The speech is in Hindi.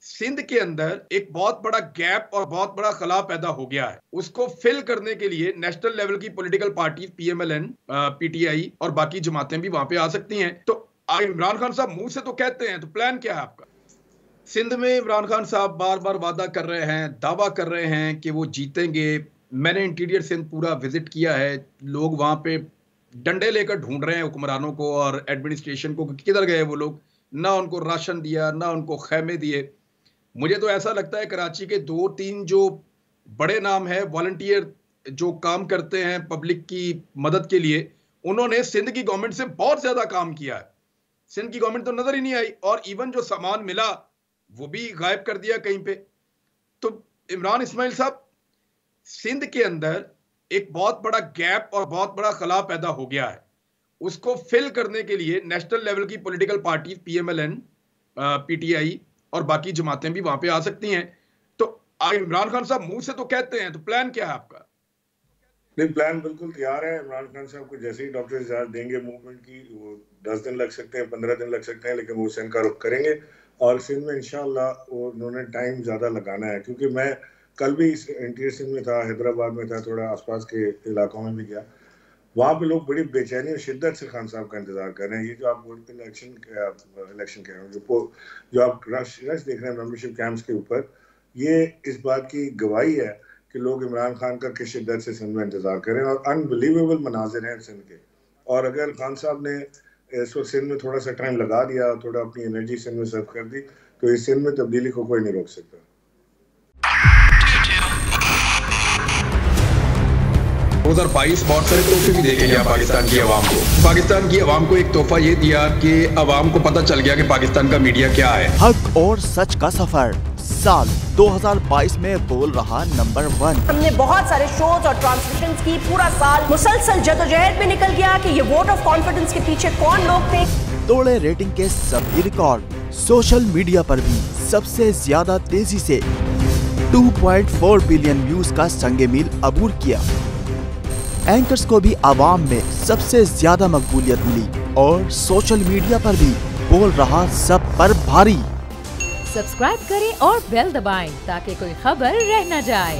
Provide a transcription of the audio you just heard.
सिंध के अंदर एक बहुत बड़ा गैप और बहुत बड़ा खला पैदा हो गया है। उसको फिल करने के लिए नेशनल लेवल की पॉलिटिकल पार्टी पीएमएलएन, पीटीआई और बाकी जमातें भी वहां पे आ सकती हैं। तो इमरान खान साहब मुंह से तो कहते हैं, तो प्लान क्या है आपका? सिंध में इमरान खान साहब बार बार वादा कर रहे हैं, दावा कर रहे हैं कि वो जीतेंगे। मैंने इंटीरियर सिंध पूरा विजिट किया है। लोग वहां पे डंडे लेकर ढूंढ रहे हैं हुक्मरानों को और एडमिनिस्ट्रेशन को, किधर गए वो लोग। ना उनको राशन दिया, ना उनको खैमे दिए। मुझे तो ऐसा लगता है कराची के 2-3 जो बड़े नाम है वॉलंटियर जो काम करते हैं पब्लिक की मदद के लिए, उन्होंने सिंध की गवर्नमेंट से बहुत ज्यादा काम किया है। सिंध की गवर्नमेंट तो नजर ही नहीं आई, और इवन जो सामान मिला वो भी गायब कर दिया कहीं पे। तो इमरान इस्माइल साहब, सिंध के अंदर एक बहुत बड़ा गैप और बहुत बड़ा खला पैदा हो गया है। उसको फिल करने के लिए नेशनल लेवल की पॉलिटिकल पार्टी पीएमएलएन, पीटीआई और बाकी जमातें भी वहां पे आ सकती हैं। तो इमरान खान साहब मुंह से तो कहते हैं, तो प्लान क्या है आपका? नहीं, प्लान बिल्कुल तैयार है। इमरान खान साहब को जैसे ही डॉक्टर इजाजत देंगे मूवमेंट की, वो 10 दिन लग सकते हैं, 15 दिन लग सकते हैं, लेकिन वो सिंध का रुख करेंगे और सिंध में इंशाल्लाह उन्होंने टाइम ज़्यादा लगाना है। क्योंकि मैं कल भी इंटीरियर सिंध में था, हैदराबाद में था, थोड़ा आसपास के इलाकों में भी गया। वहाँ पे लोग बड़ी बेचैनी और शिद्दत से खान साहब का इंतजार कर रहे हैं। ये जो आप बोलते हैं इलेक्शन कह रहे हैं, जो आप रश देख रहे हैं मेंबरशिप कैंप्स के ऊपर, ये इस बात की गवाही है कि लोग इमरान खान का किस शिद्दत से सिंध में इंतजार करें, और अनबिलीवेबल मनाजिर हैं सिंध के। और अगर खान साहब ने इस वक्त सिंध में थोड़ा सा टाइम लगा दिया, थोड़ा अपनी एनर्जी सिंध में सर्व कर दी, तो इस सिंध में तब्दीली को कोई नहीं रोक सकता। 2022 बहुत सारे तोहफे भी देके गया पाकिस्तान की आवाम को। पाकिस्तान की आवाम को एक तोहफा ये दिया कि आवाम को पता चल गया कि पाकिस्तान का मीडिया क्या है। हक और सच का सफर साल 2022 में बोल रहा नंबर 1। हमने बहुत सारे शोज और ट्रांसमिशंस की, पूरा साल मुसलसल जदोजहद में निकल गया कि ये वोट ऑफ कॉन्फिडेंस के पीछे कौन लोग थे। तोड़े रेटिंग के सभी रिकॉर्ड। सोशल मीडिया पर भी सबसे ज्यादा तेजी से 2.4 बिलियन व्यूज का संगे मील अबूर किया। एंकर्स को भी आवाम में सबसे ज्यादा मकबूलियत मिली और सोशल मीडिया पर भी बोल रहा सब पर भारी। सब्सक्राइब करें और बेल दबाएं ताकि कोई खबर रह न जाए।